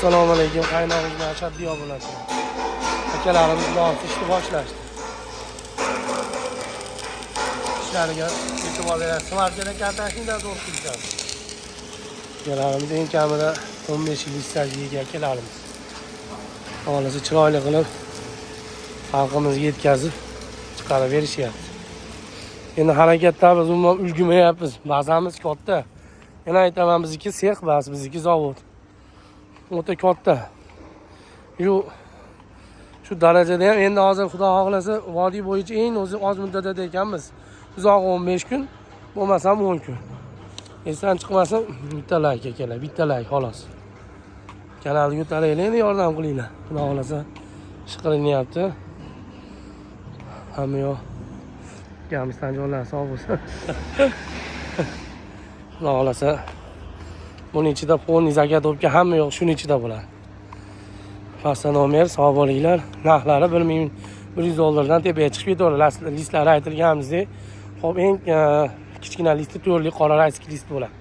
Assalomu alaykum, qaynog'imizdan ashaddiy obunachilar. Akalarimiz ishni boshlashdi. Ishlariga e'tibor berasiz. Markada kartashingdan zo'r qilishadi. Akalarimiz eng kamida 15 yil stajga ega akalarimiz. Xolisi chiroyli qilib xalqimizga yetkazib chiqarib berishyapti. Endi harakatda biz umuman ulgurmayapmiz. Bazamiz katta. Yana aytaman, bizniki sex emas, bizniki zavod. O'ta katta. Shu darajada ham endi hozir Xudo xohlasa vodiy bo'yicha eng o'zi oz muddatda ekanmiz. Uzoq 15 kun, bo'lmasam 10 kun. Esdan chiqmasa bitta layk akalar, bitta layk xolos. Kanalga ko'taraylik, endi yordam qilinglar. Xudo xohlasa ish qilinyapti. Hamma yo'q. Gamsdan joylar sog' bo'lsin. Xudo xohlasa buning ichida fon zakat o'pga hamma yo'q, shuning ichida bo'ladi. Pasta nomer, sog' bo'linglar. Narxlari 1100 dollardan tepaga chiqib ketaveradi. Listlari aytilganimizdek, hop eng kichkina listi 4lik qora rayski list bo'ladi.